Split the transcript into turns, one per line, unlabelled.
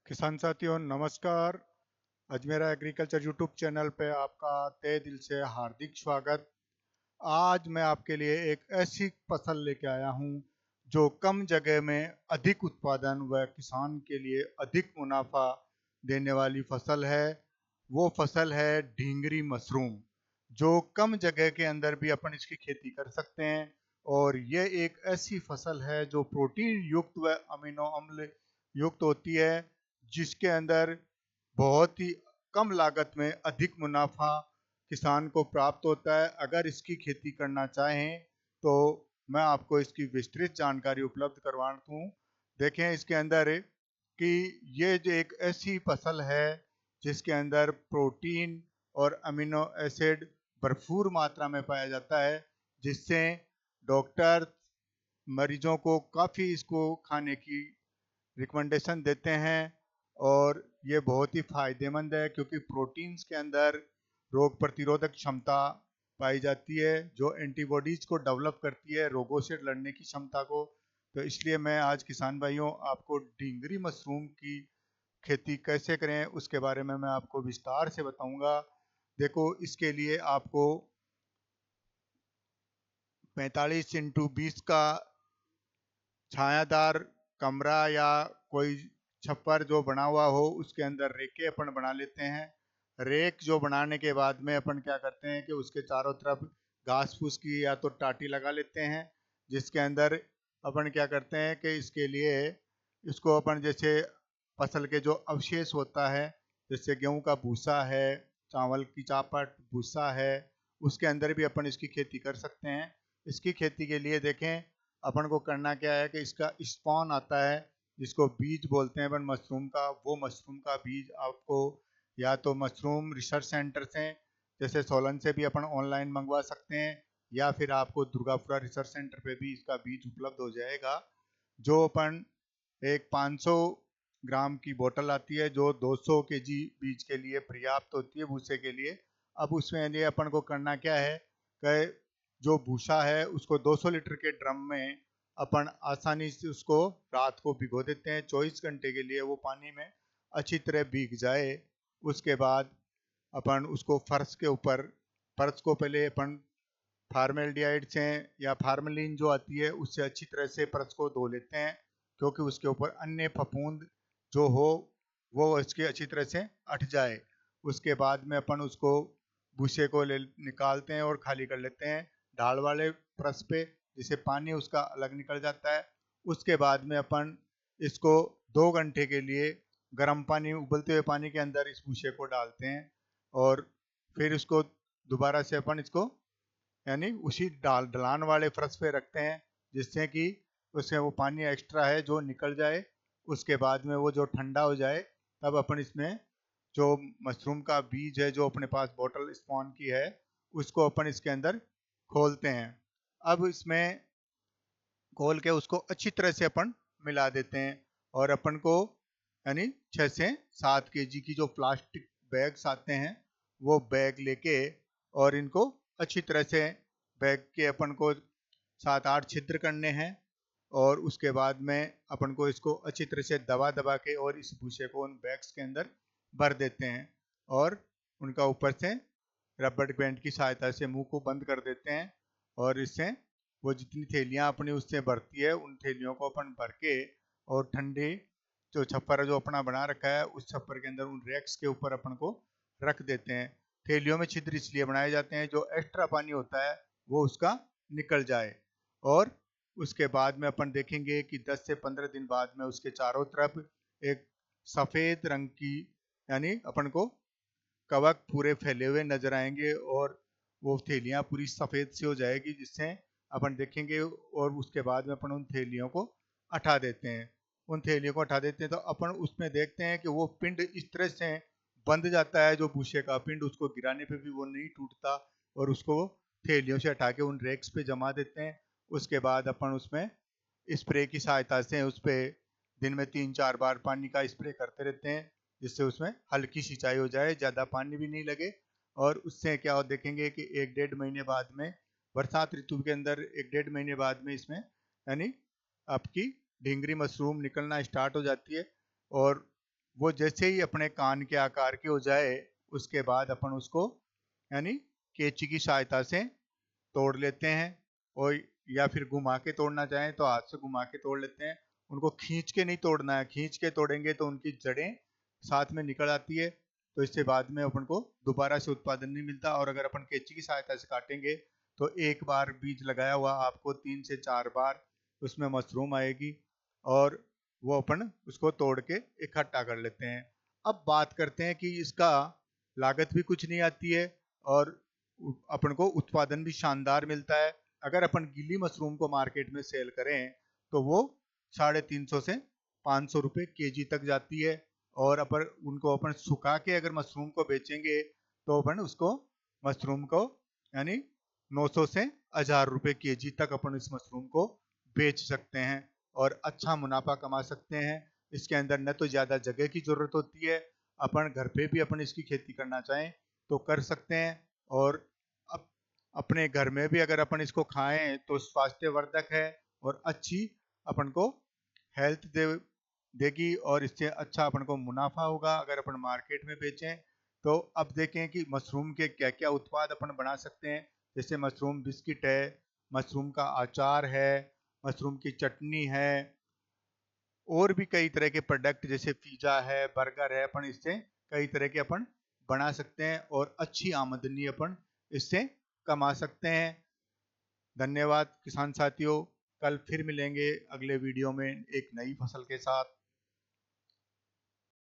किसान साथियों नमस्कार। अजमेरा एग्रीकल्चर यूट्यूब चैनल पे आपका तहे दिल से हार्दिक स्वागत। आज मैं आपके लिए एक ऐसी फसल लेके आया हूँ जो कम जगह में अधिक उत्पादन व किसान के लिए अधिक मुनाफा देने वाली फसल है। वो फसल है ढींगरी मशरूम, जो कम जगह के अंदर भी अपन इसकी खेती कर सकते हैं। और ये एक ऐसी फसल है जो प्रोटीन युक्त व अमीनो अम्ल युक्त होती है, जिसके अंदर बहुत ही कम लागत में अधिक मुनाफा किसान को प्राप्त होता है। अगर इसकी खेती करना चाहें तो मैं आपको इसकी विस्तृत जानकारी उपलब्ध करवा दूं। देखें इसके अंदर कि ये जो एक ऐसी फसल है जिसके अंदर प्रोटीन और अमीनो एसिड भरपूर मात्रा में पाया जाता है, जिससे डॉक्टर मरीजों को काफ़ी इसको खाने की रिकमेंडेशन देते हैं। और ये बहुत ही फायदेमंद है क्योंकि प्रोटीन्स के अंदर रोग प्रतिरोधक क्षमता पाई जाती है, जो एंटीबॉडीज को डेवलप करती है, रोगों से लड़ने की क्षमता को। तो इसलिए मैं आज किसान भाइयों आपको ढींगरी मशरूम की खेती कैसे करें उसके बारे में मैं आपको विस्तार से बताऊंगा। देखो, इसके लिए आपको 45x20 का छायादार कमरा या कोई छप्पर जो बना हुआ हो उसके अंदर रेके अपन बना लेते हैं। रेक जो बनाने के बाद में अपन क्या करते हैं कि उसके चारों तरफ घास फूस की या तो टाटी लगा लेते हैं, जिसके अंदर अपन क्या करते हैं कि इसके लिए इसको अपन जैसे फसल के जो अवशेष होता है, जैसे गेहूं का भूसा है, चावल की चापट भूसा है, उसके अंदर भी अपन इसकी खेती कर सकते हैं। इसकी खेती के लिए देखें अपन को करना क्या है कि इसका स्पॉन आता है जिसको बीज बोलते हैं अपन मशरूम का, वो मशरूम का बीज आपको या तो मशरूम रिसर्च सेंटर से जैसे सोलन से भी अपन ऑनलाइन मंगवा सकते हैं, या फिर आपको दुर्गापुरा रिसर्च सेंटर पे भी इसका बीज उपलब्ध हो जाएगा। जो अपन एक 500 ग्राम की बोतल आती है जो 200 केजी बीज के लिए पर्याप्त होती है भूसे के लिए। अब उसमें लिए अपन को करना क्या है कि जो भूसा है उसको 200 लीटर के ड्रम में अपन आसानी से उसको रात को भिगो देते हैं 24 घंटे के लिए, वो पानी में अच्छी तरह भीग जाए। उसके बाद अपन उसको फर्श के ऊपर, फर्श को पहले अपन फार्मेल्डिहाइड से या फार्मेलिन जो आती है उससे अच्छी तरह से फर्श को धो लेते हैं, क्योंकि उसके ऊपर अन्य फफूंद जो हो वो इसके अच्छी तरह से हट जाए। उसके बाद में अपन उसको भूसे को ले निकालते हैं और खाली कर लेते हैं ढाल वाले फर्श पे, जिससे पानी उसका अलग निकल जाता है। उसके बाद में अपन इसको 2 घंटे के लिए गर्म पानी, उबलते हुए पानी के अंदर इस भूसे को डालते हैं और फिर उसको दोबारा से अपन इसको यानी उसी ढलान वाले फर्श पे रखते हैं, जिससे कि उसमें वो पानी एक्स्ट्रा है जो निकल जाए। उसके बाद में वो जो ठंडा हो जाए तब अपन इसमें जो मशरूम का बीज है जो अपने पास बोतल स्पॉन की है उसको अपन इसके अंदर खोलते हैं। अब इसमें खोल के उसको अच्छी तरह से अपन मिला देते हैं और अपन को यानी 6 से 7 केजी की जो प्लास्टिक बैग्स आते हैं वो बैग लेके और इनको अच्छी तरह से बैग के अपन को 7-8 छिद्र करने हैं। और उसके बाद में अपन को इसको अच्छी तरह से दबा दबा के और इस भूसे को उन बैग्स के अंदर भर देते हैं और उनका ऊपर से रबड़ बैंड की सहायता से मुंह को बंद कर देते हैं। और इससे वो जितनी थैलियाँ अपनी उससे भरती है उन थैलियों को अपन भर के और ठंडे जो छप्पर जो अपना बना रखा है उस छप्पर के अंदर उन रैक्स के ऊपर अपन को रख देते हैं। थैलियों में छिद्र इसलिए बनाए जाते हैं जो एक्स्ट्रा पानी होता है वो उसका निकल जाए। और उसके बाद में अपन देखेंगे कि 10 से 15 दिन बाद में उसके चारों तरफ एक सफ़ेद रंग की यानी अपन को कवक पूरे फैले हुए नजर आएंगे और वो थैलियाँ पूरी सफ़ेद सी हो जाएगी, जिससे अपन देखेंगे। और उसके बाद में अपन उन थैलियों को हटा देते हैं। उन थैलियों को हटा देते हैं तो अपन उसमें देखते हैं कि वो पिंड इस तरह से बंध जाता है, जो भूसे का पिंड उसको गिराने पे भी वो नहीं टूटता, और उसको थैलियों से हटा के उन रैक्स पे जमा देते हैं। उसके बाद अपन उसमें स्प्रे की सहायता से उस पर दिन में 3-4 बार पानी का स्प्रे करते रहते हैं, जिससे उसमें हल्की सिंचाई हो जाए, ज़्यादा पानी भी नहीं लगे। और उससे क्या हो देखेंगे कि 1-1.5 महीने बाद में बरसात ऋतु के अंदर 1-1.5 महीने बाद में इसमें यानी आपकी ढींगरी मशरूम निकलना स्टार्ट हो जाती है। और वो जैसे ही अपने कान के आकार के हो जाए, उसके बाद अपन उसको यानी कैंची की सहायता से तोड़ लेते हैं। और या फिर घुमा के तोड़ना चाहें तो हाथ से घुमा के तोड़ लेते हैं। उनको खींच के नहीं तोड़ना है, खींच के तोड़ेंगे तो उनकी जड़ें साथ में निकल आती है, तो इससे बाद में अपन को दोबारा से उत्पादन नहीं मिलता। और अगर अपन कैंची की सहायता से काटेंगे तो एक बार बीज लगाया हुआ आपको 3 से 4 बार उसमें मशरूम आएगी और वो अपन उसको तोड़ के इकट्ठा कर लेते हैं। अब बात करते हैं कि इसका लागत भी कुछ नहीं आती है और अपन को उत्पादन भी शानदार मिलता है। अगर अपन गीली मशरूम को मार्केट में सेल करें तो वो 350 से 500 रुपये केजी तक जाती है। और अपन उनको अपन सुखा के अगर मशरूम को बेचेंगे तो अपन उसको मशरूम को यानी 900 से 1000 रुपये केजी तक अपन इस मशरूम को बेच सकते हैं और अच्छा मुनाफा कमा सकते हैं। इसके अंदर न तो ज़्यादा जगह की ज़रूरत होती है, अपन घर पे भी अपन इसकी खेती करना चाहें तो कर सकते हैं। और अप, अपने घर में भी अगर अपन इसको खाएं तो स्वास्थ्यवर्धक है और अच्छी अपन को हेल्थ देगी और इससे अच्छा अपन को मुनाफा होगा अगर अपन मार्केट में बेचें। तो अब देखें कि मशरूम के क्या क्या उत्पाद अपन बना सकते हैं। जैसे मशरूम बिस्किट है, मशरूम का अचार है, मशरूम की चटनी है, और भी कई तरह के प्रोडक्ट जैसे पिज्जा है, बर्गर है, अपन इससे कई तरह के अपन बना सकते हैं और अच्छी आमदनी अपन इससे कमा सकते हैं। धन्यवाद किसान साथियों, कल फिर मिलेंगे अगले वीडियो में एक नई फसल के साथ।